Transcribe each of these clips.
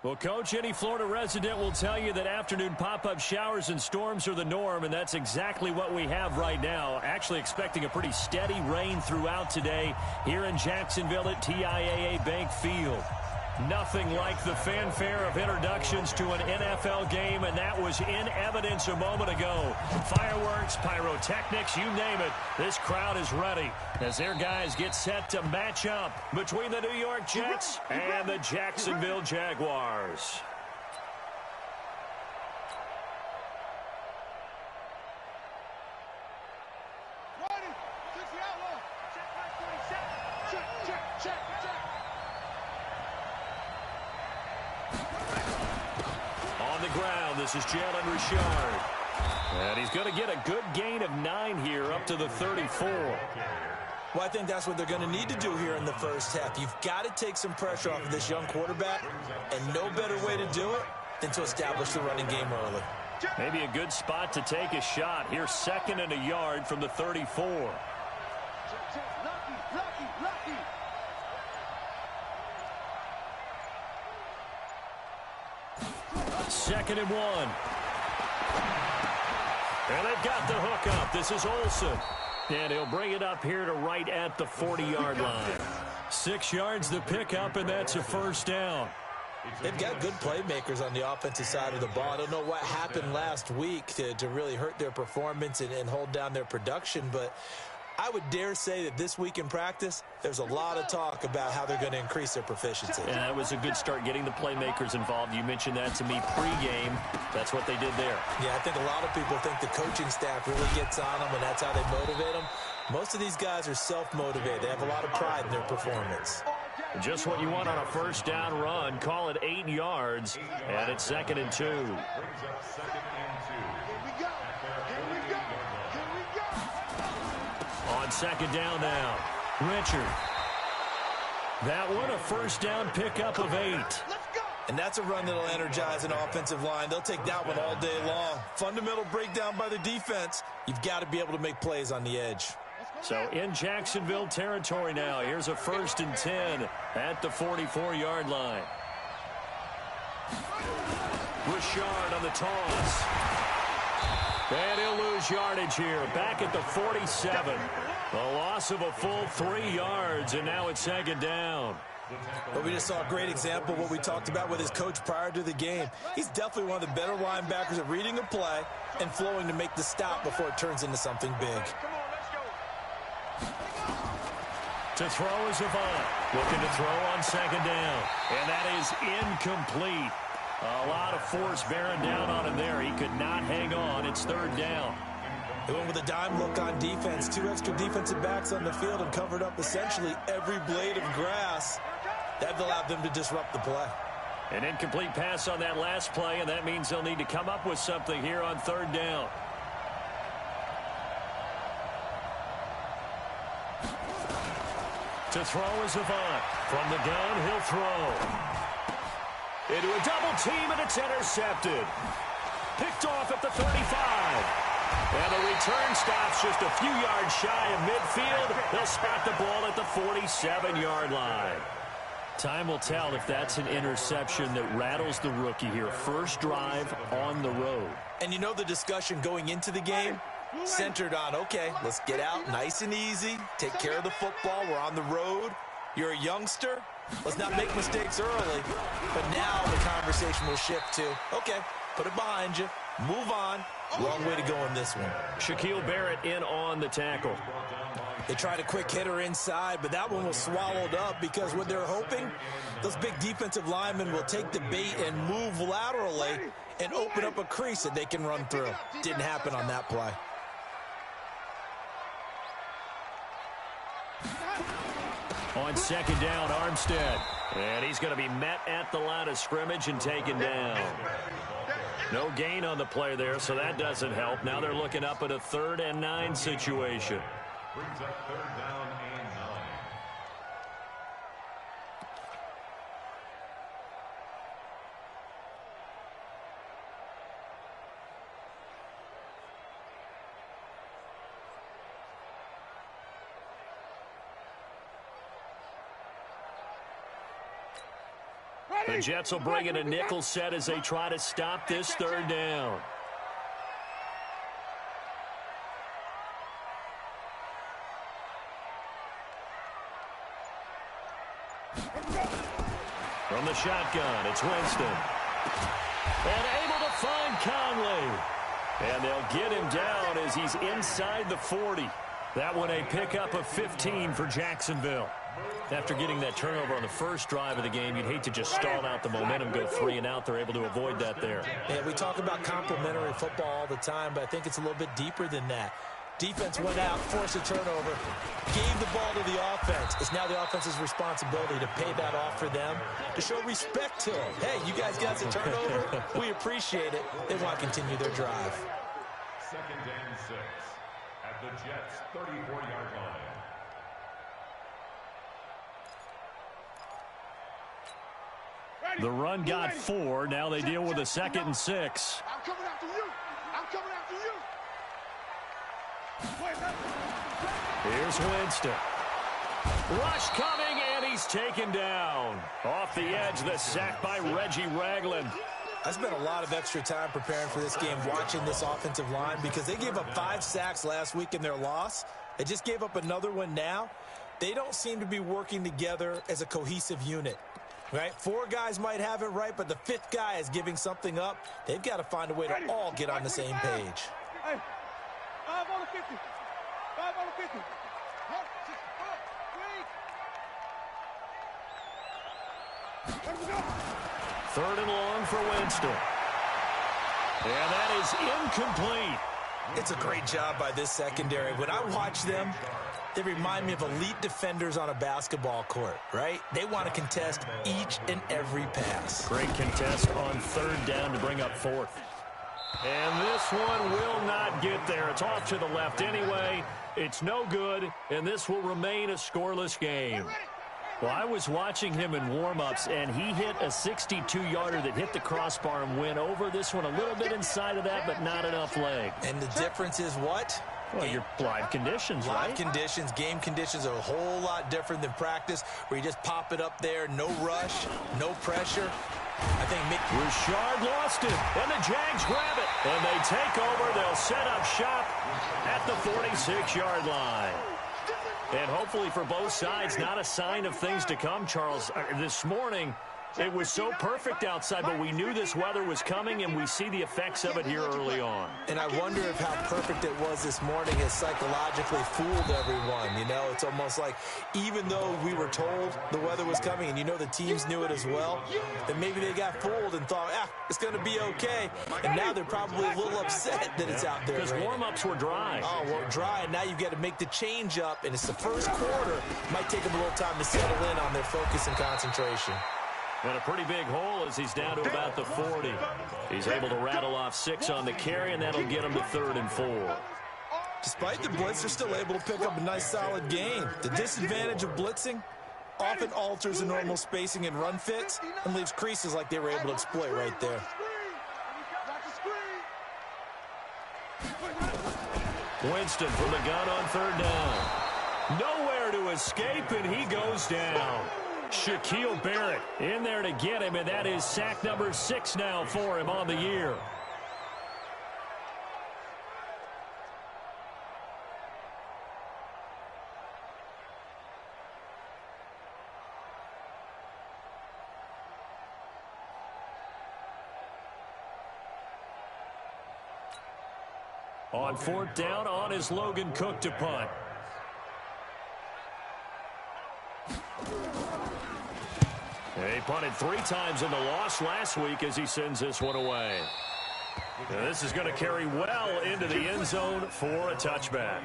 Well, Coach, any Florida resident will tell you that afternoon pop-up showers and storms are the norm, and that's exactly what we have right now. Actually expecting a pretty steady rain throughout today here in Jacksonville at TIAA Bank Field. Nothing like the fanfare of introductions to an NFL game, and that was in evidence a moment ago. Fireworks, pyrotechnics, you name it. This crowd is ready as their guys get set to match up between the New York Jets and the Jacksonville Jaguars. This is Jalen Richard. And he's going to get a good gain of 9 here up to the 34. Well, I think that's what they're going to need to do here in the first half. You've got to take some pressure off of this young quarterback, and no better way to do it than to establish the running game early. Maybe a good spot to take a shot. Here's 2nd and a yard from the 34. 2nd and 1. And they've got the hook up. This is Olsen. And he'll bring it up here to right at the 40-yard line. 6 yards the pickup, and that's a first down. They've got good playmakers on the offensive side of the ball. I don't know what happened last week to really hurt their performance and hold down their production, but I would dare say that this week in practice, there's a lot of talk about how they're going to increase their proficiency. And that was a good start getting the playmakers involved. You mentioned that to me pregame. That's what they did there. Yeah, I think a lot of people think the coaching staff really gets on them, and that's how they motivate them. Most of these guys are self-motivated. They have a lot of pride in their performance. Just what you want on a first down run. Call it 8 yards, and it's 2nd and 2. On 2nd down now, Richard. That one a first down pickup of 8. And that's a run that'll energize an offensive line. They'll take that one all day long. Fundamental breakdown by the defense. You've got to be able to make plays on the edge. So in Jacksonville territory now. Here's a 1st and 10 at the 44-yard line. Richard on the toss. And he'll lose yardage here. Back at the 47. A loss of a full 3 yards, and now it's 2nd down. But we just saw a great example of what we talked about with his coach prior to the game. He's definitely one of the better linebackers at reading a play and flowing to make the stop before it turns into something big. To throw is Avant. Looking to throw on 2nd down. And that is incomplete. A lot of force bearing down on him there. He could not hang on. It's 3rd down. They went with a dime look on defense. 2 extra defensive backs on the field and covered up essentially every blade of grass. That allowed them to disrupt the play. An incomplete pass on that last play, and that means they'll need to come up with something here on 3rd down. To throw is Avant. From the gun, he'll throw. Into a double team, and it's intercepted. Picked off at the 35. And the return stops just a few yards shy of midfield. They'll spot the ball at the 47-yard line. Time will tell if that's an interception that rattles the rookie here. First drive on the road. And you know the discussion going into the game centered on, okay, let's get out nice and easy, take care of the football, we're on the road. You're a youngster, let's not make mistakes early. But now the conversation will shift to, okay, put it behind you, move on. Long way to go in this one. Shaquille Barrett in on the tackle. They tried a quick hitter inside, but that one was swallowed up because what they're hoping, those big defensive linemen will take the bait and move laterally and open up a crease that they can run through. Didn't happen on that play. On 2nd down, Armstead. And he's going to be met at the line of scrimmage and taken down. No gain on the play there, so that doesn't help. Now they're looking up at a 3rd and 9 situation. Brings up 3rd down and 9. The Jets will bring in a nickel set as they try to stop this third down. From the shotgun, it's Winston. And able to find Canale. And they'll get him down as he's inside the 40. That one a pickup of 15 for Jacksonville. After getting that turnover on the first drive of the game, you'd hate to just stall out the momentum, go 3 and out. They're able to avoid that there. Yeah, we talk about complementary football all the time, but I think it's a little bit deeper than that. Defense went out, forced a turnover, gave the ball to the offense. It's now the offense's responsibility to pay that off for them, to show respect to them. Hey, you guys got a turnover. We appreciate it. They want to continue their drive. 2nd and 6 at the Jets' 34-yard line. The run got 4. Now they deal with a 2nd and 6. I'm coming after you. I'm coming after you. Here's Winston. Rush coming, and he's taken down. Off the edge, the sack by Reggie Ragland. I spent a lot of extra time preparing for this game, watching this offensive line, because they gave up 5 sacks last week in their loss. They just gave up another one now. They don't seem to be working together as a cohesive unit. Right? 4 guys might have it right, but the 5th guy is giving something up. They've got to find a way to all get on the same page. Hey, 5 on the 50. 5 on the 50. 3rd and long for Winston. And that is incomplete. It's a great job by this secondary. When I watch them, they remind me of elite defenders on a basketball court, right? They want to contest each and every pass. Great contest on 3rd down to bring up 4th. And this one will not get there. It's off to the left anyway. It's no good, and this will remain a scoreless game. Well, I was watching him in warm-ups, and he hit a 62-yarder that hit the crossbar and went over. This one a little bit inside of that, but not enough leg. And the difference is what? Well, your live conditions, right? Live conditions, game conditions are a whole lot different than practice, where you just pop it up there, no rush, no pressure. I think Richard lost it, and the Jags grab it. And they take over. They'll set up shop at the 46-yard line. And hopefully for both sides, not a sign of things to come, Charles. This morning, it was so perfect outside, but we knew this weather was coming, and we see the effects of it here early on. And I wonder if how perfect it was this morning has psychologically fooled everyone. You know, it's almost like even though we were told the weather was coming, and you know the teams knew it as well, that maybe they got fooled and thought, it's going to be okay. And now they're probably a little upset that it's out there. Because warm-ups were dry. Oh, well, dry, and now you've got to make the change up, and it's the first quarter. Might take them a little time to settle in on their focus and concentration. And a pretty big hole as he's down to about the 40. He's able to rattle off 6 on the carry, and that'll get him to 3rd and 4. Despite the blitz, they're still able to pick up a nice, solid gain. The disadvantage of blitzing often alters the normal spacing and run fits and leaves creases like they were able to exploit right there. Winston from the gun on 3rd down. Nowhere to escape, and he goes down. Shaquille Barrett in there to get him, and that is sack number 6 now for him on the year. On 4th down, on is Logan Cook to punt. He punted 3 times in the loss last week as he sends this one away. And this is going to carry well into the end zone for a touchback.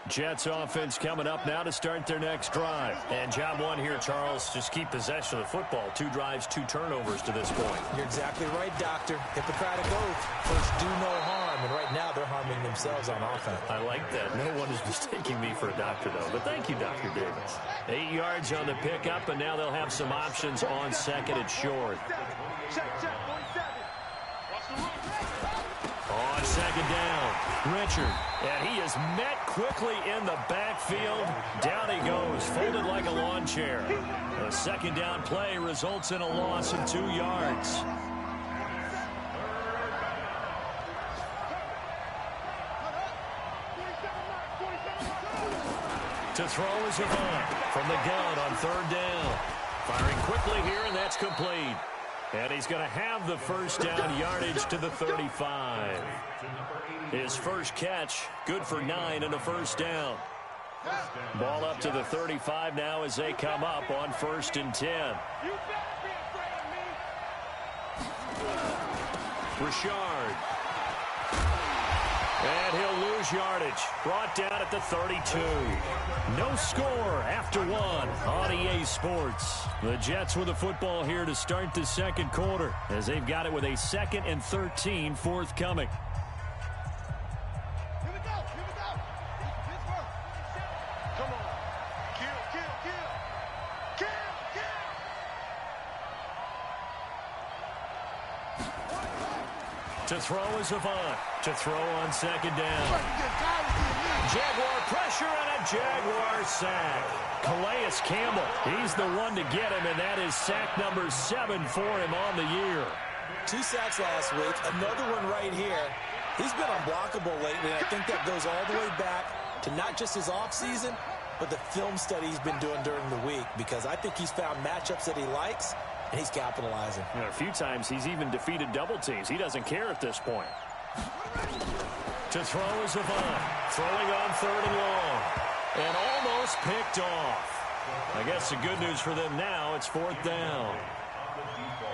Jets offense coming up now to start their next drive. And job 1 here, Charles, just keep possession of the football. 2 drives, 2 turnovers to this point. You're exactly right, Doctor. Hippocratic oath. First, do no harm. And right now, they're harming themselves on offense. I like that. No one is mistaking me for a doctor, though. But thank you, Dr. Davis. 8 yards on the pickup, and now they'll have some options on 2nd and short. On 2nd second down. Richard, and he is met quickly in the backfield. Down he goes, folded like a lawn chair. The second down play results in a loss of 2 yards. To throw is Avant from the gun on third down. Firing quickly here, and that's complete. And he's going to have the first down yardage to the 35. His first catch, good for 9 and a first down. Ball up to the 35 now as they come up on 1st and 10. Richard. And he'll lose yardage. Brought down at the 32. No score after 1 on EA Sports. The Jets with the football here to start the second quarter as they've got it with a 2nd and 13 forthcoming. Here we go. Come on. Kill. To throw is Avant. To throw on second down. Jaguar pressure and a Jaguar sack. Calais Campbell, he's the one to get him, and that is sack number 7 for him on the year. 2 sacks last week, another one right here. He's been unblockable lately, and I think that goes all the way back to not just his offseason, but the film study he's been doing during the week, because I think he's found matchups that he likes, and he's capitalizing. A few times he's even defeated double teams. He doesn't care at this point. To throw is Avant. Throwing on 3rd and long. And almost picked off. I guess the good news for them now, it's 4th down.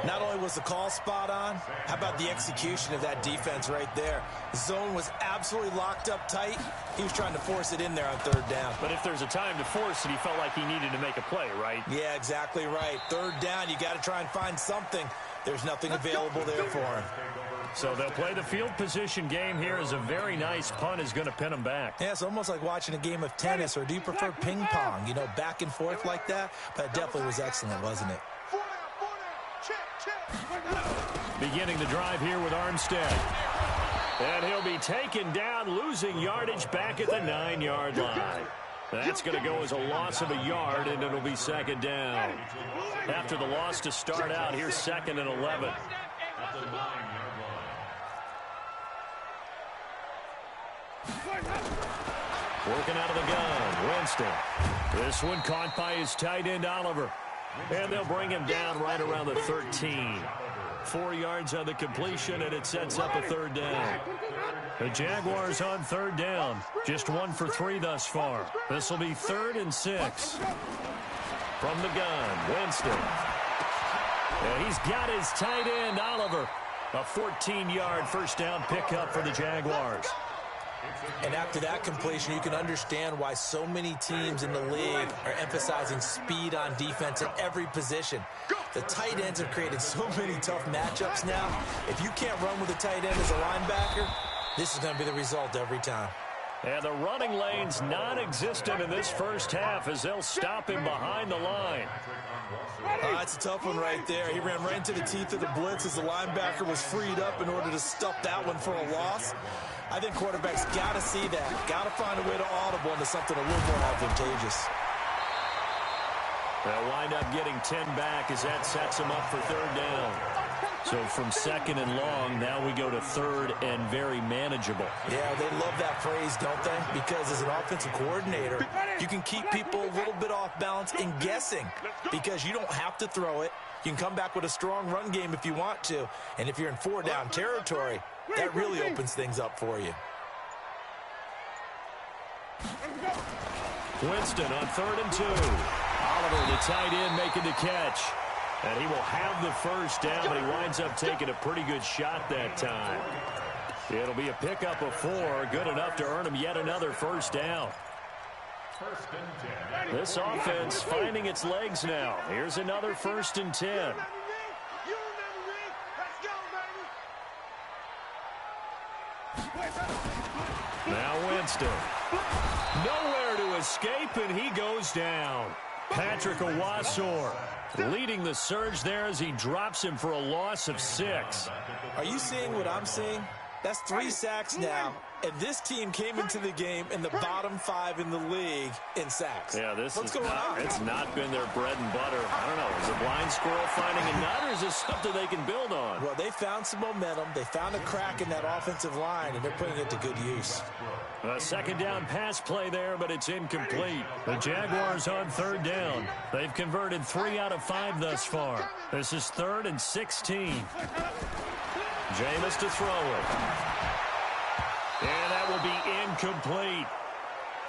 Not only was the call spot on, how about the execution of that defense right there? The zone was absolutely locked up tight. He was trying to force it in there on 3rd down. But if there's a time to force it, he felt like he needed to make a play, right? Yeah, exactly right. 3rd down, you got to try and find something. There's nothing available there for him. So they'll play the field position game here as a very nice punt is going to pin them back. Yeah, it's almost like watching a game of tennis, or do you prefer ping pong? You know, back and forth like that? But it definitely was excellent, wasn't it? Beginning the drive here with Armstead. And he'll be taken down, losing yardage back at the 9-yard line. That's going to go as a loss of a yard, and it'll be 2nd down. After the loss to start out, here's 2nd and 11. Working out of the gun, Winston. This one caught by his tight end, Oliver. And they'll bring him down right around the 13. 4 yards on the completion, and it sets up a 3rd down. The Jaguars on 3rd down. Just 1 for 3 thus far. This will be 3rd and 6. From the gun, Winston. And he's got his tight end, Oliver. A 14-yard first down pickup for the Jaguars. And after that completion, you can understand why so many teams in the league are emphasizing speed on defense at every position. The tight ends have created so many tough matchups now. If you can't run with a tight end as a linebacker, this is going to be the result every time. And the running lane's non-existent in this first half as they'll stop him behind the line. That's a tough one right there. He ran right into the teeth of the blitz as the linebacker was freed up in order to stuff that one for a loss. I think quarterbacks got to see that. Got to find a way to audible into something a little more advantageous. They'll wind up getting 10 back as that sets them up for 3rd down. So from 2nd and long, now we go to 3rd and very manageable. Yeah, they love that phrase, don't they? Because as an offensive coordinator, you can keep people a little bit off balance and guessing because you don't have to throw it. You can come back with a strong run game if you want to. And if you're in 4-down territory, that really opens things up for you. Winston on 3rd and 2. Oliver, the tight end, making the catch. And he will have the first down, but he winds up taking a pretty good shot that time. It'll be a pickup of 4, good enough to earn him yet another first down. This offense finding its legs now. Here's another 1st and 10. Now Winston. Nowhere to escape, and he goes down. Patrick Owasor leading the surge there as he drops him for a loss of 6. Are you seeing what I'm seeing? That's 3 sacks now, and this team came into the game in the bottom 5 in the league in sacks. Yeah, What's going on? It's not been their bread and butter. I don't know. Is a blind squirrel finding a nut, or is this something they can build on? Well, they found some momentum. They found a crack in that offensive line, and they're putting it to good use. A second down pass play there, but it's incomplete. The Jaguars on third down. They've converted 3 out of 5 thus far. This is 3rd and 16. Jameis to throw it. And that will be incomplete.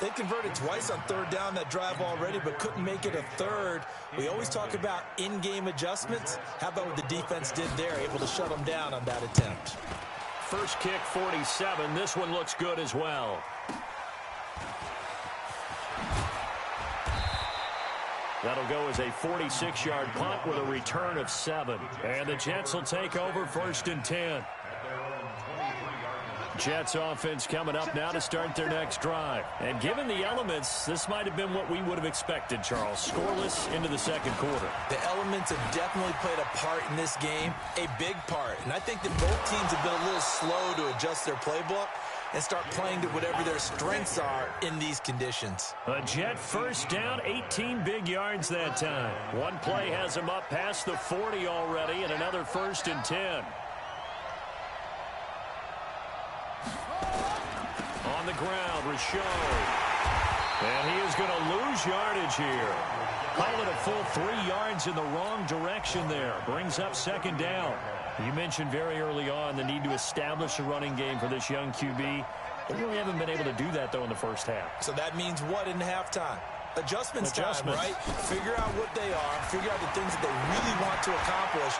They converted twice on third down that drive already, but couldn't make it a third. We always talk about in-game adjustments. How about what the defense did there, able to shut them down on that attempt? First kick, 47. This one looks good as well. That'll go as a 46-yard punt with a return of 7. And the Jets will take over 1st and 10. Jets offense coming up now to start their next drive. And given the elements, this might have been what we would have expected, Charles. Scoreless into the second quarter. The elements have definitely played a part in this game, a big part. And I think that both teams have been a little slow to adjust their playbook and start playing to whatever their strengths are in these conditions. A Jet first down, 18 big yards that time. One play has him up past the 40 already, and another 1st and 10. On the ground, Rashad. And he is going to lose yardage here. Call it a full 3 yards in the wrong direction there. Brings up 2nd down. You mentioned very early on the need to establish a running game for this young QB. They really haven't been able to do that, though, in the first half. So that means what in halftime? Adjustments time, right? Figure out what they are. Figure out the things that they really want to accomplish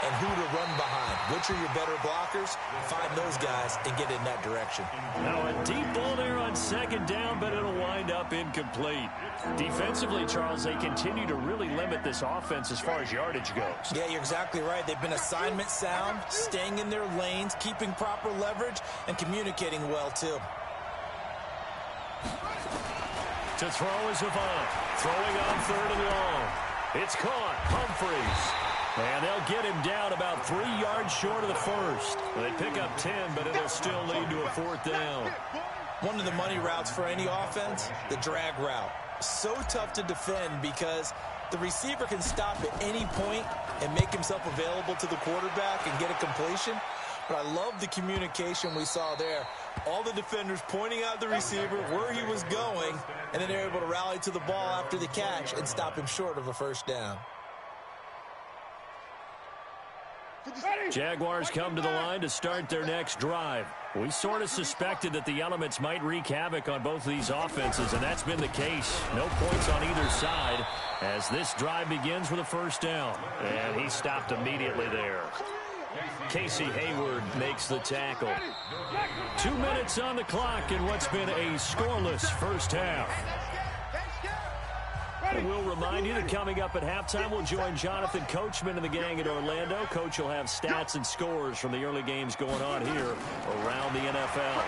and who to run behind. Which are your better blockers? Find those guys and get in that direction. Now a deep ball there on 2nd down, but it'll wind up incomplete. Defensively, Charles, they continue to really limit this offense as far as yardage goes. Yeah, you're exactly right. They've been assignment sound, staying in their lanes, keeping proper leverage, and communicating well, too. To throw is Avant. Throwing on 3rd and long. It's caught. Humphreys. And they'll get him down about 3 yards short of the first. They pick up 10, but it'll still lead to a 4th down. One of the money routes for any offense, the drag route. So tough to defend because the receiver can stop at any point and make himself available to the quarterback and get a completion. But I love the communication we saw there. All the defenders pointing out the receiver, where he was going, and then they're able to rally to the ball after the catch and stop him short of a 1st down. Jaguars come to the line to start their next drive. We sort of suspected that the elements might wreak havoc on both of these offenses, and that's been the case. No points on either side as this drive begins with a 1st down. And he stopped immediately there. Casey Hayward makes the tackle. 2 minutes on the clock in what's been a scoreless first half. And we'll remind you that coming up at halftime, we'll join Jonathan Coachman and the gang at Orlando. Coach will have stats and scores from the early games going on here around the NFL.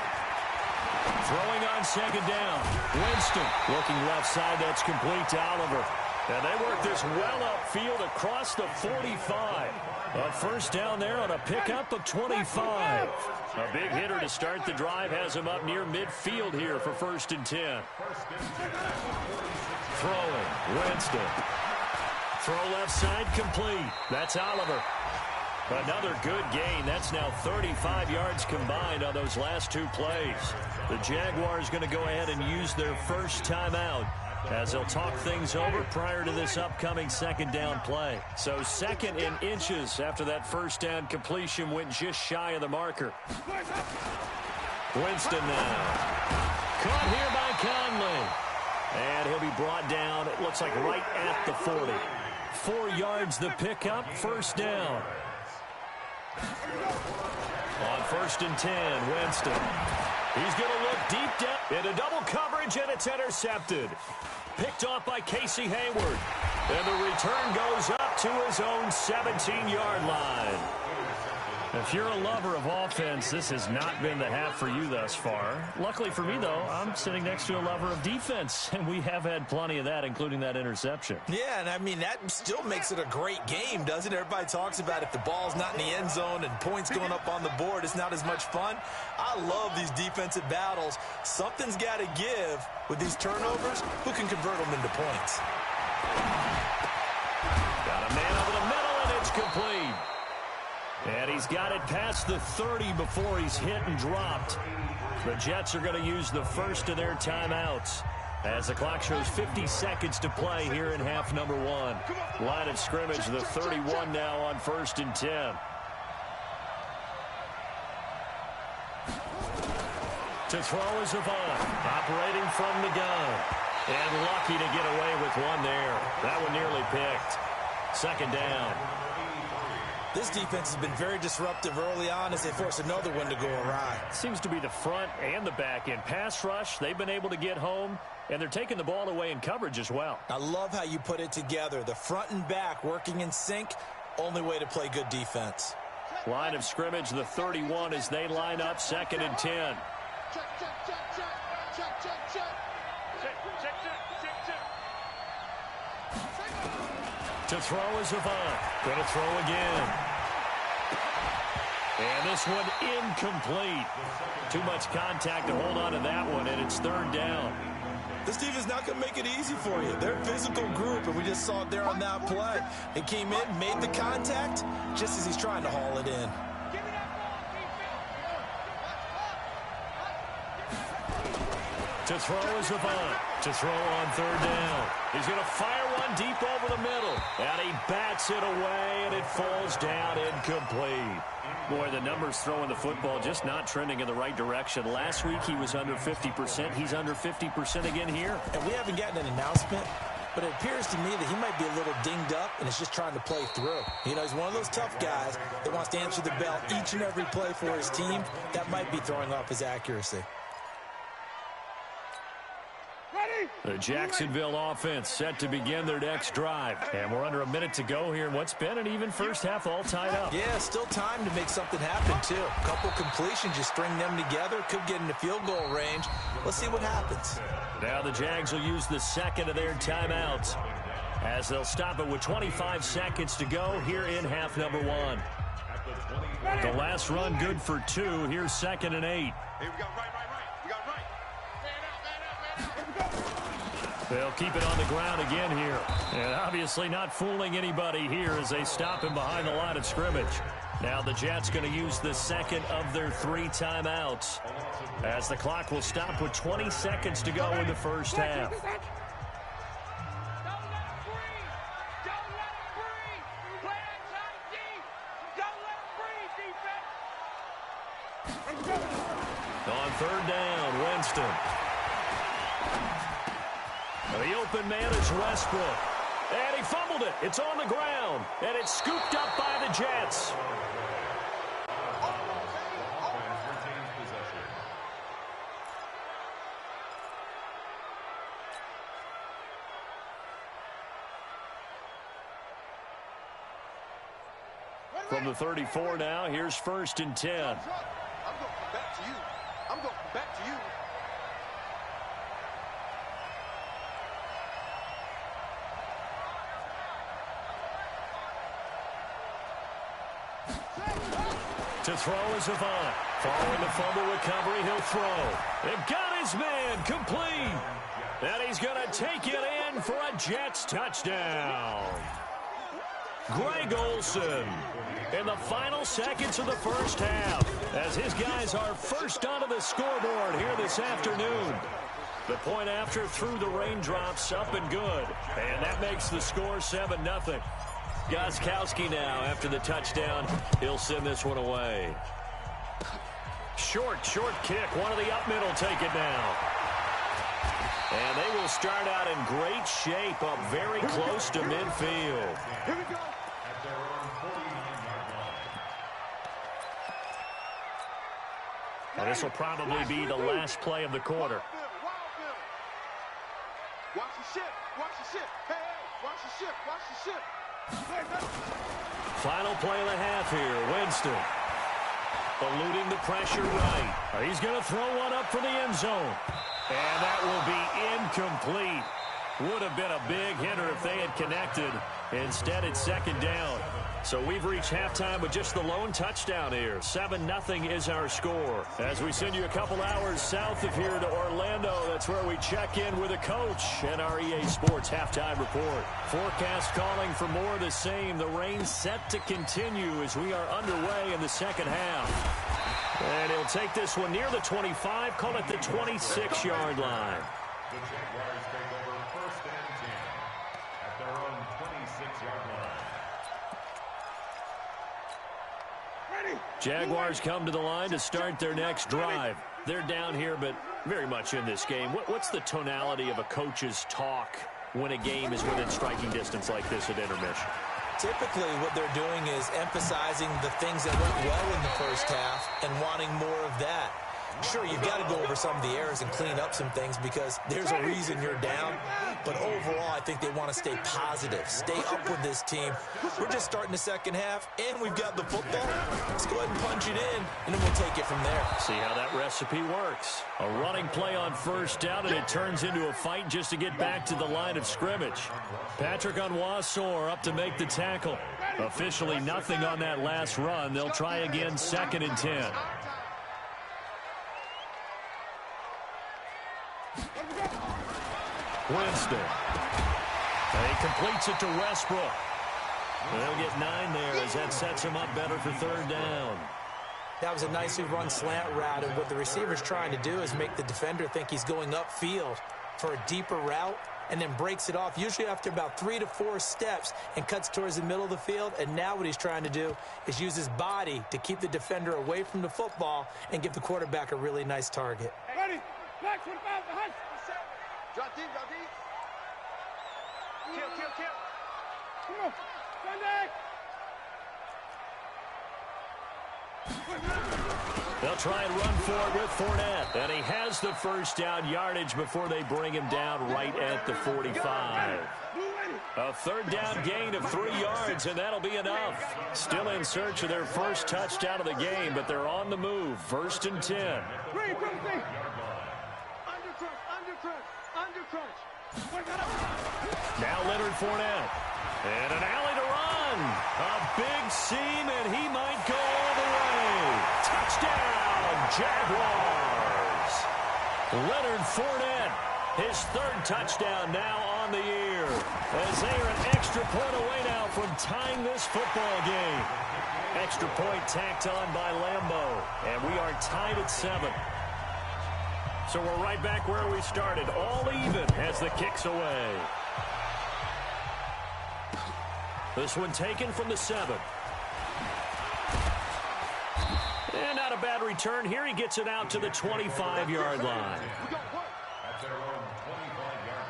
Throwing on 2nd down. Winston looking left side. That's complete to Oliver. And they work this well upfield across the 45. A 1st down there on a pickup of 25. A big hitter to start the drive has him up near midfield here for 1st and 10. Throwing, Winston. Throw left side complete. That's Oliver. Another good gain. That's now 35 yards combined on those last 2 plays. The Jaguars going to go ahead and use their first timeout as they'll talk things over prior to this upcoming 2nd down play. So 2nd in inches after that 1st down completion went just shy of the marker. Winston now. Caught here by Conley. And he'll be brought down, it looks like right at the 40. 4 yards the pickup, 1st down. On 1st and 10, Winston. He's going to look deep down into double coverage, and it's intercepted. Picked off by Casey Hayward. And the return goes up to his own 17-yard line. If you're a lover of offense, this has not been the half for you thus far. Luckily for me, though, I'm sitting next to a lover of defense, and we have had plenty of that, including that interception. Yeah, and I mean, that still makes it a great game, doesn't it? Everybody talks about if the ball's not in the end zone and points going up on the board, it's not as much fun. I love these defensive battles. Something's got to give with these turnovers. Who can convert them into points? Got a man over the middle, and it's complete. And he's got it past the 30 before he's hit and dropped. The Jets are going to use the first of their timeouts as the clock shows 50 seconds to play here in half number one. Line of scrimmage, the 31 now on 1st and 10. To throw is Avant, operating from the gun. And lucky to get away with one there. That one nearly picked. 2nd down. This defense has been very disruptive early on as they force another one to go awry. Seems to be the front and the back end. Pass rush, they've been able to get home, and they're taking the ball away in coverage as well. I love how you put it together. The front and back working in sync, only way to play good defense. Line of scrimmage, the 31 as they line up, 2nd and 10. Check, check, check, check, check, check, check. Check, check, check, check, check. To throw is Avant. Going to throw again. And this one incomplete. Too much contact to hold on to that one, and it's 3rd down. This defense is not going to make it easy for you. They're a physical group, and we just saw it there on that play. They came in, made the contact, just as he's trying to haul it in. To throw is Avant. To throw on 3rd down. He's going to fire one deep over the middle. And he bats it away, and it falls down incomplete. Boy, the numbers throwing the football just not trending in the right direction. Last week he was under 50%. He's under 50% again here. And we haven't gotten an announcement, but it appears to me that he might be a little dinged up and is just trying to play through. You know, he's one of those tough guys that wants to answer the bell each and every play for his team. That might be throwing off his accuracy. The Jacksonville offense set to begin their next drive. And we're under a minute to go here in what's been an even first half, all tied up. Yeah, still time to make something happen, too. A couple completions, you string them together, could get into field goal range. Let's see what happens. Now the Jags will use the 2nd of their timeouts as they'll stop it with 25 seconds to go here in half number one. The last run good for 2. Here's 2nd and 8. Hey, we got right. We got right. Man out. Here we go. They'll keep it on the ground again here. And obviously not fooling anybody here as they stop him behind the line of scrimmage. Now the Jets going to use the 2nd of their 3 timeouts as the clock will stop with 20 seconds to go in the first half. Don't let him breathe. Don't let him breathe. Play outside deep. Don't let him breathe, defense. On 3rd down, Winston. The open man is Westbrook. And he fumbled it. It's on the ground. And it's scooped up by the Jets. From the 34 now, here's 1st and 10. I'm going back to you. I'm going back to you. To throw is Avant. Following the fumble recovery, he'll throw. They've got his man complete. And he's going to take it in for a Jets touchdown. Greg Olsen in the final seconds of the first half as his guys are first onto the scoreboard here this afternoon. The point after through the raindrops, up and good. And that makes the score 7-0. Gostkowski now after the touchdown. He'll send this one away. Short kick. One of the up middle take it now. And they will start out in great shape up very close to midfield. Here we go. And this will probably be the last play of the quarter. Watch the ship. Watch the ship. Hey, watch the ship. Watch the ship. Final play of the half here. Winston Eluding the pressure right. He's going to throw one up for the end zone. And that will be incomplete. Would have been a big hitter if they had connected. Instead, it's second down. So we've reached halftime with just the lone touchdown here. 7-0 is our score. As we send you a couple hours south of here to Orlando, that's where we check in with a coach and our EA Sports halftime report. Forecast calling for more of the same. The rain set to continue as we are underway in the second half. And he'll take this one near the 25, call it the 26-yard line. The Jaguars take over 1st and 10 at their own 26-yard line. Jaguars come to the line to start their next drive. They're down here, but very much in this game. What's the tonality of a coach's talk when a game is within striking distance like this at intermission? Typically, what they're doing is emphasizing the things that went well in the first half and wanting more of that. Sure, you've got to go over some of the errors and clean up some things because there's a reason you're down. But overall, I think they want to stay positive, stay up with this team. We're just starting the second half, and we've got the football. Let's go ahead and punch it in, and then we'll take it from there. See how that recipe works. A running play on first down, and it turns into a fight just to get back to the line of scrimmage. Patrick Onwuasor up to make the tackle. Officially nothing on that last run. They'll try again, 2nd and 10. Winston. He completes it to Westbrook. They'll get 9 there as that sets him up better for 3rd down. That was a nicely run slant route, and what the receiver's trying to do is make the defender think he's going upfield for a deeper route and then breaks it off, usually after about 3 to 4 steps, and cuts towards the middle of the field. And now what he's trying to do is use his body to keep the defender away from the football and give the quarterback a really nice target. Ready? Black, what about the high? Drop deep, drop deep. Kill. Come on, Sunday. They'll try and run for it with Fournette. And he has the first down yardage before they bring him down right at the 45. A 3rd down gain of 3 yards, and that'll be enough. Still in search of their first touchdown of the game, but they're on the move. 1st and 10. Now Leonard Fournette. And an alley to run. A big seam, and he might go all the way. Touchdown, Jaguars. Leonard Fournette, his 3rd touchdown now on the year. As they are an extra point away now from tying this football game. Extra point tacked on by Lambeau. And we are tied at 7. So we're right back where we started, all even as the kick's away. This one taken from the 7. And not a bad return here. He gets it out to the 25-yard line. At their own 25-yard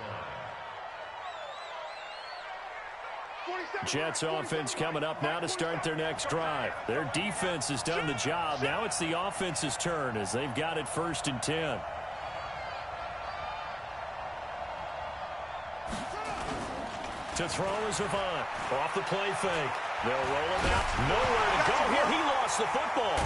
line. Jets offense coming up now to start their next drive. Their defense has done the job. Now it's the offense's turn as they've got it 1st and 10. To throw is Avant. Off the play fake. They'll roll him out. Nowhere to go here. He lost the football.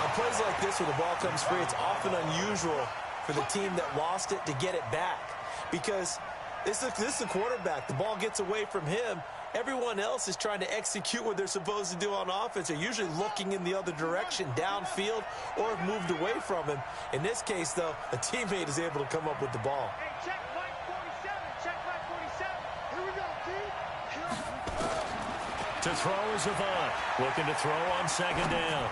On plays like this where the ball comes free, it's often unusual for the team that lost it to get it back. Because this is the quarterback. The ball gets away from him. Everyone else is trying to execute what they're supposed to do on offense. They're usually looking in the other direction, downfield, or have moved away from him. In this case, though, a teammate is able to come up with the ball. Hey, check Mike 47. Check Mike 47. Here we go, team. To throw is Avant. Looking to throw on 2nd down.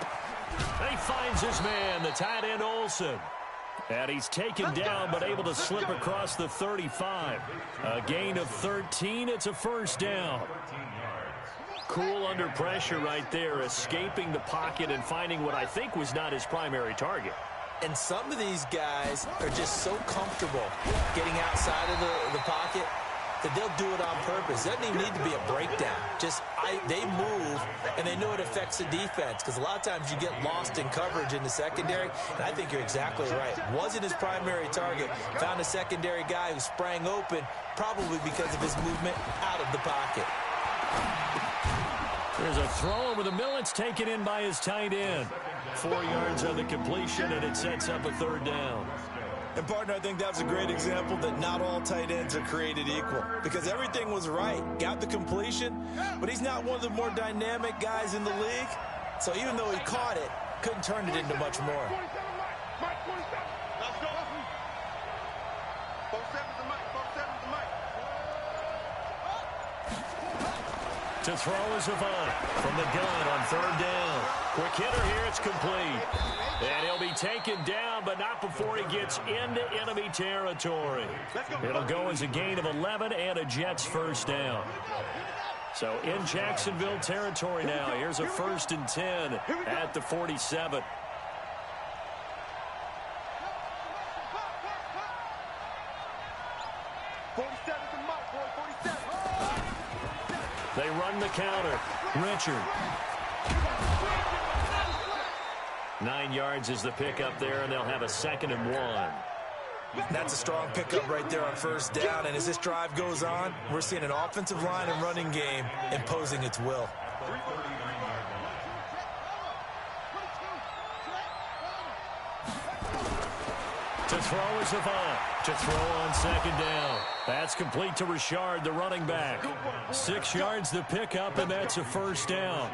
He finds his man, the tight end Olsen. And he's taken down, but able to slip across the 35. A gain of 13. It's a 1st down. Cool under pressure right there, escaping the pocket and finding what I think was not his primary target. And some of these guys are just so comfortable getting outside of the pocket that they'll do it on purpose. It doesn't even need to be a breakdown. They move, and they know it affects the defense, because a lot of times you get lost in coverage in the secondary, and I think you're exactly right. Wasn't his primary target. Found a secondary guy who sprang open, probably because of his movement out of the pocket. There's a throw over the middle. It's taken in by his tight end. 4 yards on the completion, and it sets up a third down. And, partner, I think that's a great example that not all tight ends are created equal because everything was right. Got the completion, but he's not one of the more dynamic guys in the league. So even though he caught it, couldn't turn it into much more. To throw is Avant from the gun on third down. Quick hitter here, it's complete. And he'll be taken down, but not before he gets into enemy territory. It'll go as a gain of 11 and a Jets first down. So in Jacksonville territory now. Here's a 1st and 10 at the 47. They run the counter. Richard. 9 yards is the pickup there, and they'll have a 2nd and 1. That's a strong pickup right there on first down. And as this drive goes on, we're seeing an offensive line and running game imposing its will. To throw is Avant. To throw on 2nd down. That's complete to Richard, the running back. 6 yards the pickup, and that's a first down.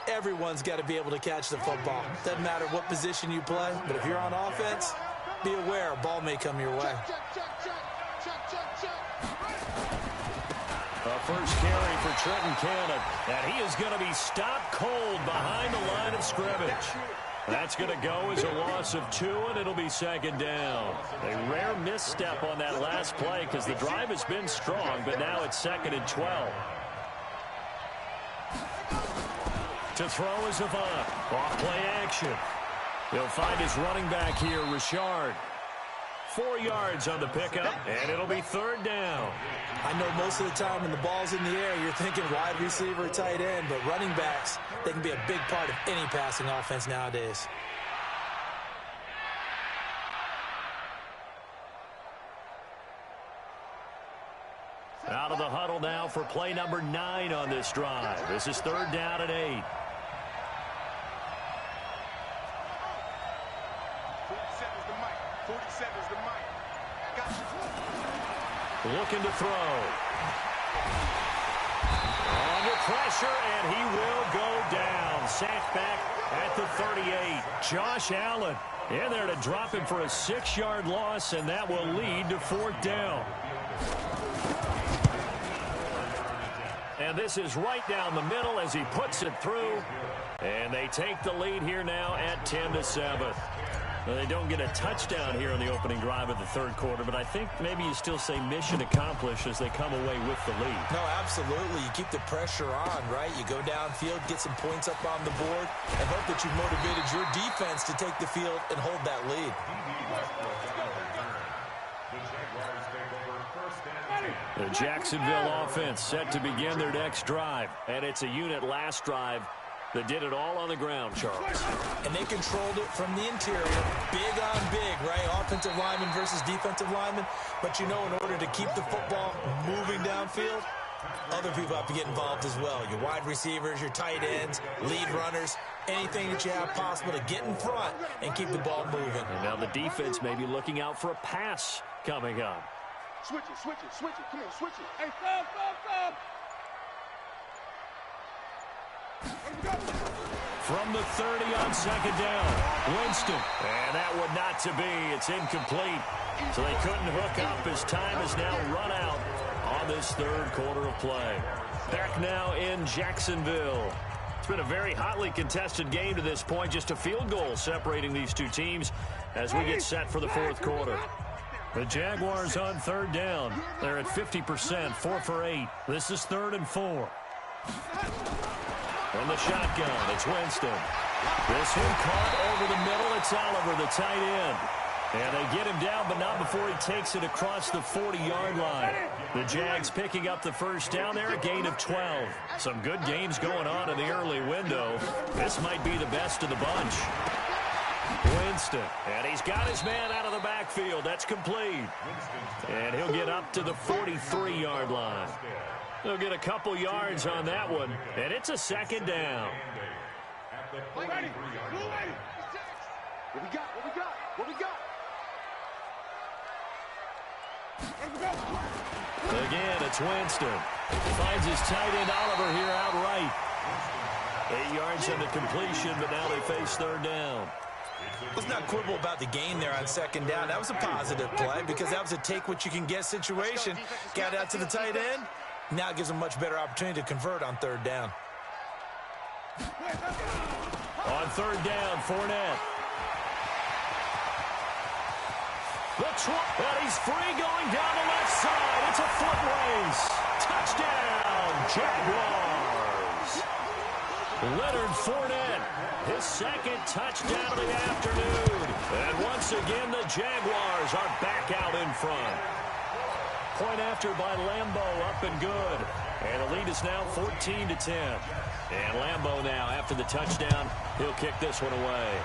Everyone's got to be able to catch the football. Doesn't matter what position you play, but if you're on offense, be aware a ball may come your way. A first carry for Trenton Cannon, and he is going to be stopped cold behind the line of scrimmage. That's going to go as a loss of 2, and it'll be 2nd down. A rare misstep on that last play because the drive has been strong, but now it's 2nd and 12. To throw is Avant. Off play action. He'll find his running back here, Richard. 4 yards on the pickup, and it'll be 3rd down. I know most of the time when the ball's in the air, you're thinking wide receiver, tight end, but running backs, they can be a big part of any passing offense nowadays. Out of the huddle now for play number 9 on this drive. This is 3rd down and 8. Looking to throw. Under pressure, and he will go down. Sacked back at the 38. Josh Allen in there to drop him for a 6-yard loss, and that will lead to 4th down. And this is right down the middle as he puts it through. And they take the lead here now at 10-7. Well, they don't get a touchdown here on the opening drive of the 3rd quarter, but I think maybe you still say mission accomplished as they come away with the lead. No, absolutely. You keep the pressure on, right? You go downfield, get some points up on the board, and hope that you've motivated your defense to take the field and hold that lead. The Jacksonville offense set to begin their next drive, and it's a unit last drive that did it all on the ground, Charles. And they controlled it from the interior, big on big, right? Offensive lineman versus defensive lineman. But you know, in order to keep the football moving downfield, other people have to get involved as well. Your wide receivers, your tight ends, lead runners, anything that you have possible to get in front and keep the ball moving. And now the defense may be looking out for a pass coming up. Switch it, switch it, switch it. Come on, switch it. Hey, stop, stop, stop. From the 30 on 2nd down, Winston. And that would not to be. It's incomplete. So they couldn't hook up as time is now run out on this 3rd quarter of play. Back now in Jacksonville. It's been a very hotly contested game to this point. Just a field goal separating these two teams as we get set for the 4th quarter. The Jaguars on 3rd down. They're at 50%, 4 for 8. This is 3rd and 4. From the shotgun, it's Winston. This one caught over the middle. It's Oliver, the tight end. And they get him down, but not before he takes it across the 40-yard line. The Jags picking up the first down there, a gain of 12. Some good games going on in the early window. This might be the best of the bunch. Winston. And he's got his man out of the backfield. That's complete. And he'll get up to the 43-yard line. He'll get a couple yards on that one. And it's a second down. What we got? What we got? What we got? Again, it's Winston. Finds his tight end Oliver here outright. 8 yards on the completion, but now they face third down. Let's not quibble about the gain there on second down. That was a positive play because that was a take-what-you-can-get situation. Got out to the tight end. Now it gives them a much better opportunity to convert on third down. On third down, Fournette. And he's free going down the left side. It's a foot race. Touchdown, Jaguars. Leonard Fournette, his second touchdown of the afternoon. And once again, the Jaguars are back out in front. Point after by Lambeau, up and good. And the lead is now 14-10. And Lambeau now, after the touchdown, he'll kick this one away.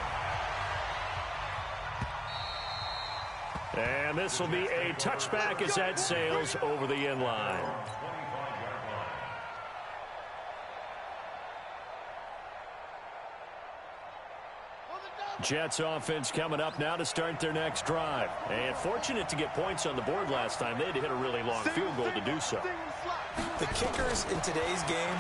And this will be a touchback as that sails over the end line. Jets offense coming up now to start their next drive. And fortunate to get points on the board last time. They had to hit a really long field goal to do so. The kickers in today's game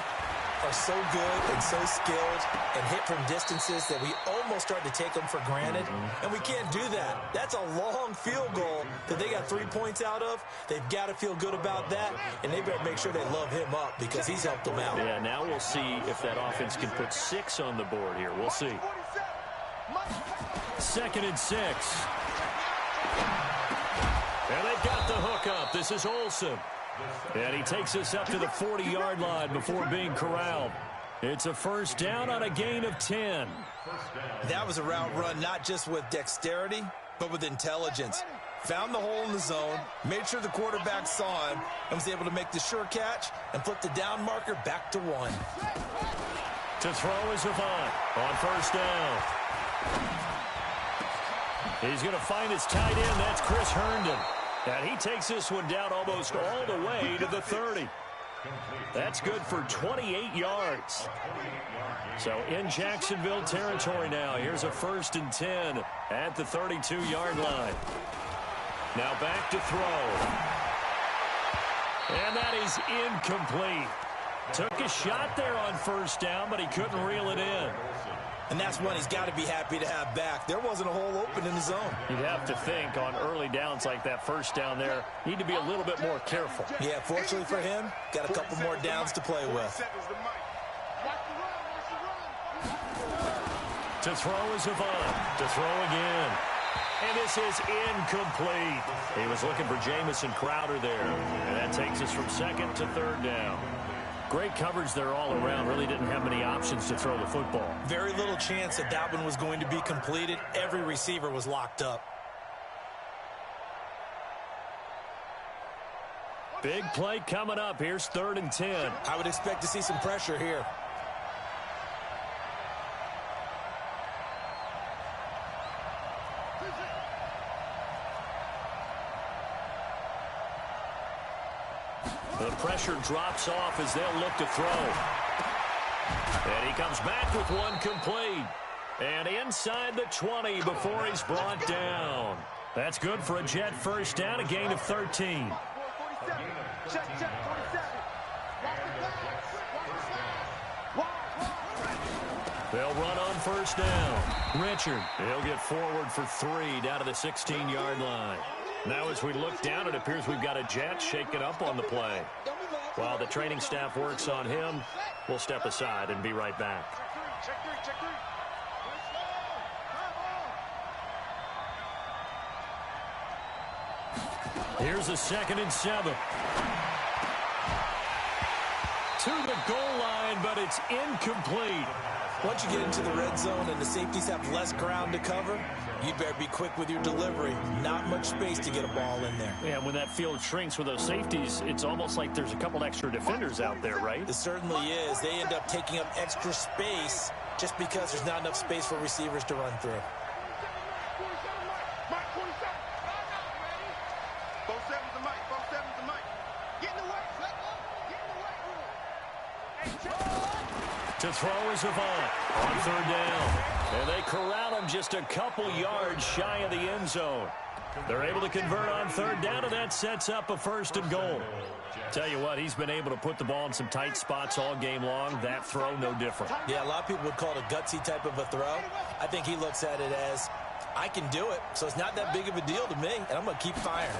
are so good and so skilled and hit from distances that we almost start to take them for granted. And we can't do that. That's a long field goal that they got 3 points out of. They've got to feel good about that, and they better make sure they love him up because he's helped them out. Yeah, now we'll see if that offense can put 6 on the board here. We'll see. 2nd and 6. And they've got the hook up. This is Olsen. And he takes us up to the 40-yard line before being corralled. It's a first down on a gain of 10. That was a route run not just with dexterity, but with intelligence. Found the hole in the zone, made sure the quarterback saw him, and was able to make the sure catch and flip the down marker back to 1. To throw is Avant on first down. He's going to find his tight end. That's Chris Herndon. And he takes this one down almost all the way to the 30. That's good for 28 yards. So in Jacksonville territory now. Here's a 1st and 10 at the 32-yard line. Now back to throw. And that is incomplete. Took a shot there on first down, but he couldn't reel it in. And that's one he's got to be happy to have back. There wasn't a hole open in the zone. You'd have to think on early downs like that first down there, need to be a little bit more careful. Yeah, fortunately for him, got a couple more downs to play with. To throw is Avant. To throw again. And this is incomplete. He was looking for Jamison Crowder there. And that takes us from 2nd to 3rd down. Great coverage there all around. Really didn't have many options to throw the football. Very little chance that that one was going to be completed. Every receiver was locked up. Big play coming up. Here's 3rd and 10. I would expect to see some pressure here. The pressure drops off as they'll look to throw. And he comes back with one complete. And inside the 20 before he's brought down. That's good for a Jet first down, a gain of 13. They'll run on first down. Richard, he'll get forward for 3 down to the 16-yard line. Now as we look down, it appears we've got a Jet shaking up on the play. While the training staff works on him, we'll step aside and be right back. Here's a 2nd and 7. To the goal line, but it's incomplete. Once you get into the red zone and the safeties have less ground to cover, you better be quick with your delivery. Not much space to get a ball in there. Yeah, when that field shrinks with those safeties, it's almost like there's a couple extra defenders out there, right? It certainly is. They end up taking up extra space just because there's not enough space for receivers to run through. 4-7's the mic. 4-7's the mic. Get in the way, flat up. Get in the way, room. Hey, check. To throw is Avant on third down. And they corral him just a couple yards shy of the end zone. They're able to convert on third down, and that sets up a 1st and goal. Tell you what, he's been able to put the ball in some tight spots all game long. That throw, no different. Yeah, a lot of people would call it a gutsy type of a throw. I think he looks at it as, I can do it, so it's not that big of a deal to me, and I'm going to keep firing.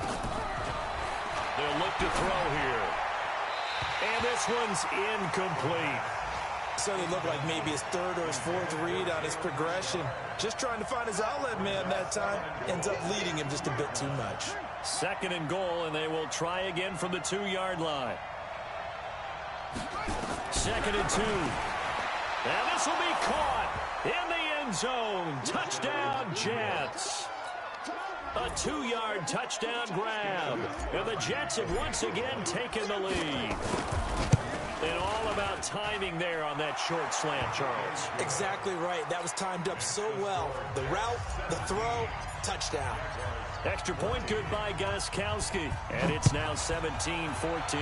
They'll look to throw here. And this one's incomplete. Certainly looked like maybe his 3rd or his 4th read on his progression. Just trying to find his outlet man that time. Ends up leading him just a bit too much. 2nd and goal, and they will try again from the 2-yard line. 2nd and 2. And this will be caught in the end zone. Touchdown, Jets. A 2-yard touchdown grab. And the Jets have once again taken the lead. And all about timing there on that short slant, Charles. Exactly right. That was timed up so well. The route, the throw, touchdown. Extra point good by Gostkowski. And it's now 17-14.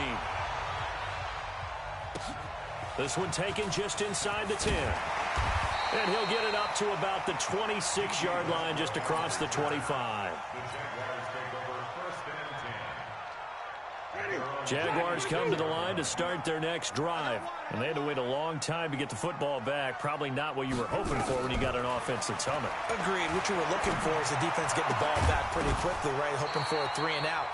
This one taken just inside the 10. And he'll get it up to about the 26-yard line just across the 25. Jaguars come to the line to start their next drive. And they had to wait a long time to get the football back. Probably not what you were hoping for when you got an offense that's humming. Agreed. What you were looking for is the defense getting the ball back pretty quickly, right? Hoping for a 3 and out.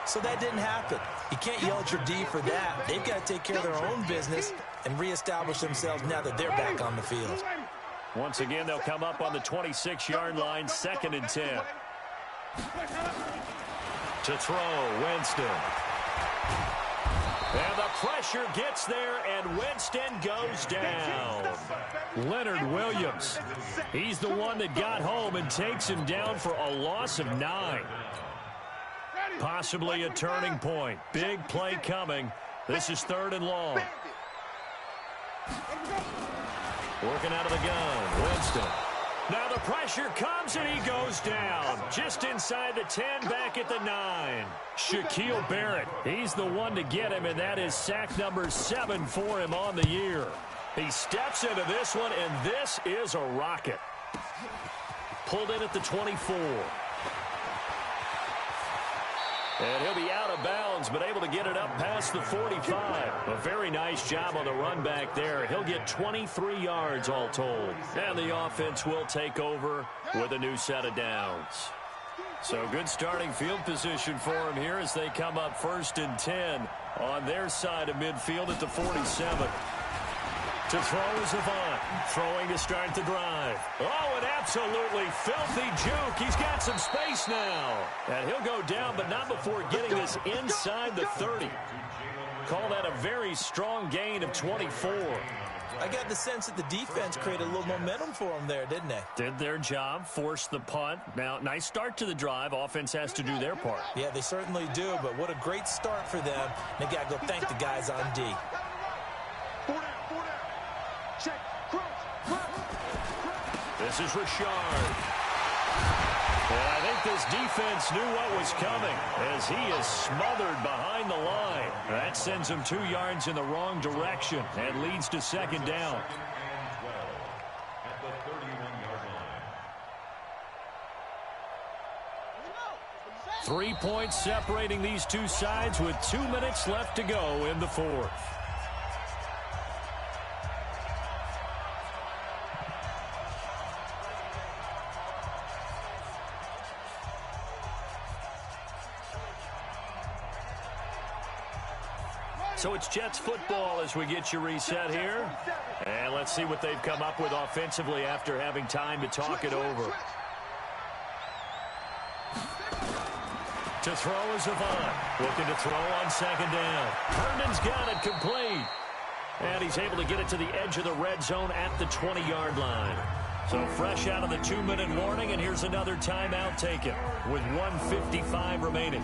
So that didn't happen. You can't yell at your D for that. They've got to take care of their own business and reestablish themselves now that they're back on the field. Once again, they'll come up on the 26-yard line, 2nd and 10. To throw, Winston. And the pressure gets there, and Winston goes down. Leonard Williams. He's the one that got home and takes him down for a loss of 9. Possibly a turning point. Big play coming. This is 3rd and long. Working out of the gun, Winston. Now the pressure comes, and he goes down. Just inside the 10, back at the 9. Shaquille Barrett, he's the one to get him, and that is sack number 7 for him on the year. He steps into this one, and this is a rocket. Pulled in at the 24. And he'll be out of bounds, but able to get it up past the 45. A very nice job on the run back there. He'll get 23 yards all told. And the offense will take over with a new set of downs. So good starting field position for him here as they come up 1st and 10 on their side of midfield at the 47. To throw is Avant. Throwing to start the drive. Oh, an absolutely filthy juke. He's got some space now. And he'll go down, but not before getting this inside the 30. Call that a very strong gain of 24. I got the sense that the defense created a little momentum for them there, didn't they? Did their job, forced the punt. Now, nice start to the drive. Offense has to do their part. Yeah, they certainly do, but what a great start for them. They got to go thank the guys on D. This is Richard. And I think this defense knew what was coming as he is smothered behind the line. That sends him 2 yards in the wrong direction and leads to 2nd down. 3 points separating these two sides with 2 minutes left to go in the 4th. So it's Jets football as we get you reset here. And let's see what they've come up with offensively after having time to talk it over. To throw is Avant. Looking to throw on 2nd down. Herndon's got it complete. And he's able to get it to the edge of the red zone at the 20-yard line. So fresh out of the 2-minute warning, and here's another timeout taken with 1:55 remaining.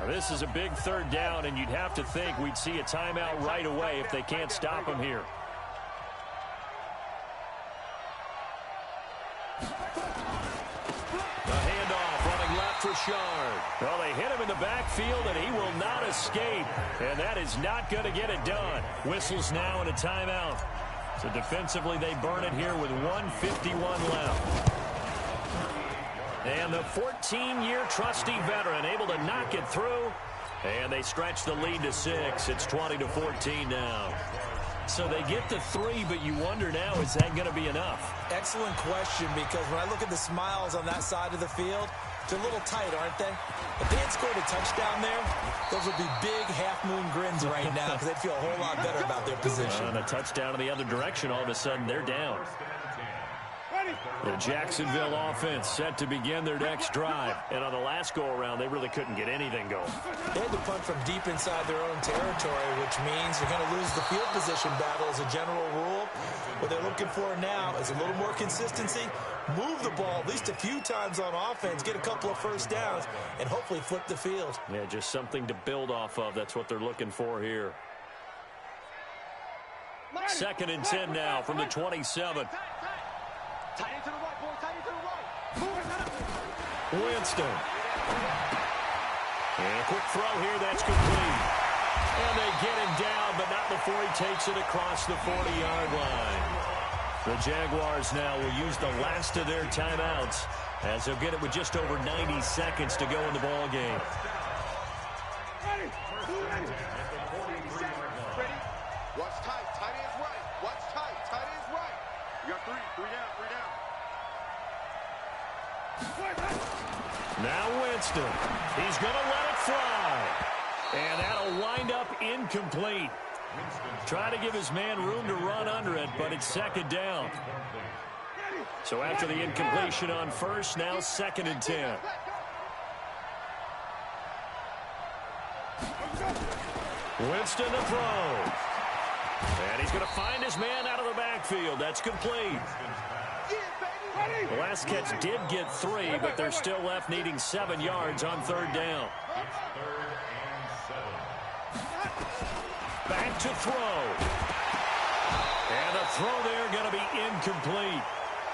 This is a big 3rd down, and you'd have to think we'd see a timeout right away if they can't stop him here. yard. Well, they hit him in the backfield, and he will not escape. And that is not going to get it done. Whistles now and a timeout. So defensively, they burn it here with 1:51 left. And the 14-year trusty veteran able to knock it through. And they stretch the lead to 6. It's 20-14 now. So they get to 3, but you wonder now, is that going to be enough? Excellent question, because when I look at the smiles on that side of the field, they're a little tight, aren't they? If they had scored a touchdown there, those would be big half-moon grins right now because they'd feel a whole lot better about their position. On a touchdown in the other direction, all of a sudden they're down. The Jacksonville offense set to begin their next drive. And on the last go-around, they really couldn't get anything going. They had to punt from deep inside their own territory, which means they're going to lose the field position battle as a general rule. What they're looking for now is a little more consistency, move the ball at least a few times on offense, get a couple of first downs, and hopefully flip the field. Yeah, just something to build off of. That's what they're looking for here. 2nd and 10 now from the 27. Tight end to the right, boy. Tight end to the right. Winston. And a quick throw here. That's complete. And they get him down, but not before he takes it across the 40-yard line. The Jaguars now will use the last of their timeouts as they'll get it with just over 90 seconds to go in the ball game. Ready. Watch tight. Tight end's right. Watch tight. Tight end's right. You got 3. 3 down. 3 down. Now Winston. He's going to let it fly. And that'll wind up incomplete. Try to give his man room to run under it, but it's 2nd down. So after the incompletion on first, now 2nd and 10. Winston to throw. And he's going to find his man out of the backfield. That's complete. The last catch did get 3, but they're still left needing 7 yards on 3rd down. Back to throw. And the throw there going to be incomplete.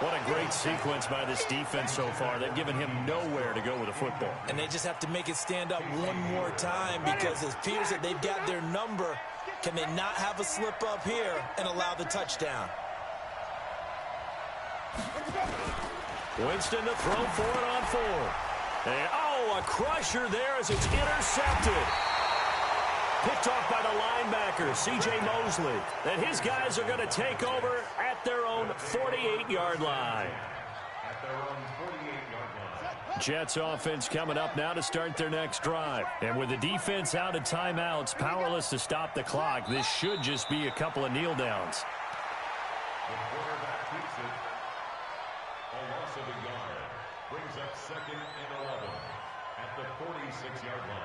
What a great sequence by this defense so far. They've given him nowhere to go with the football. And they just have to make it stand up one more time because it appears that they've got their number. Can they not have a slip up here and allow the touchdown? Winston to throw for it on 4. And, a crusher there as it's intercepted. Picked off by the linebacker, C.J. Mosley. And his guys are going to take over at their own 48-yard line. Jets offense coming up now to start their next drive. And with the defense out of timeouts, powerless to stop the clock, this should just be a couple of kneel downs. The quarterback keeps it. A loss of a yard brings up 2nd and 11 at the 46-yard line.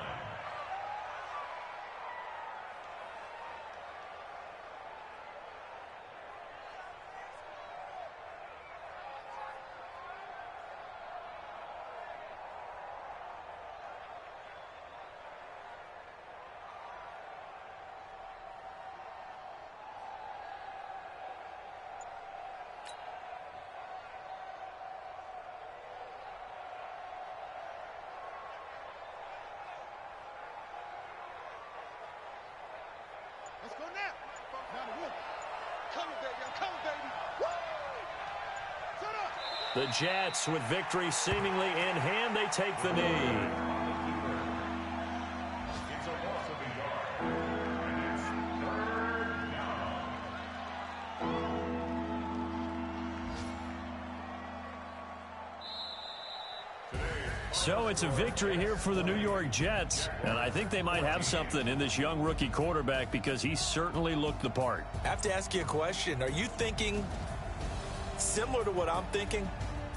Let's go now. Now the whoop. Come baby. Come baby. Woo! Set up. The Jets with victory seemingly in hand. They take the knee. It's a loss of a yard. And it's 3rd down. So it's a victory here for the New York Jets, and I think they might have something in this young rookie quarterback because he certainly looked the part. I have to ask you a question. Are you thinking similar to what I'm thinking?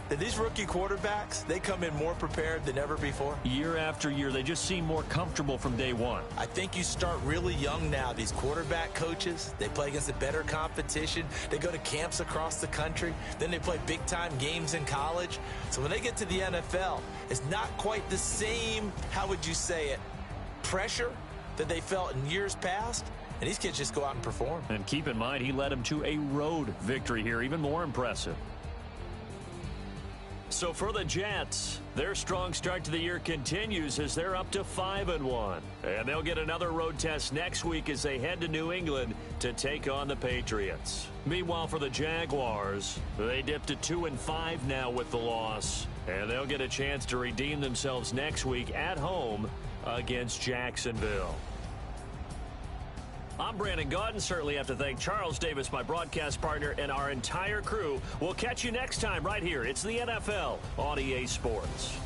That these rookie quarterbacks, they come in more prepared than ever before? Year after year, they just seem more comfortable from day one. I think you start really young now. These quarterback coaches, they play against a better competition. They go to camps across the country. Then they play big-time games in college. So when they get to the NFL, it's not quite the same, how would you say it, pressure that they felt in years past. And these kids just go out and perform. And keep in mind, he led them to a road victory here, even more impressive. So for the Jets, their strong start to the year continues as they're up to 5-1. And they'll get another road test next week as they head to New England to take on the Patriots. Meanwhile, for the Jaguars, they dipped to 2-5 now with the loss. And they'll get a chance to redeem themselves next week at home against Jacksonville. I'm Brandon Gaudin. Certainly have to thank Charles Davis, my broadcast partner, and our entire crew. We'll catch you next time right here. It's the NFL on EA Sports.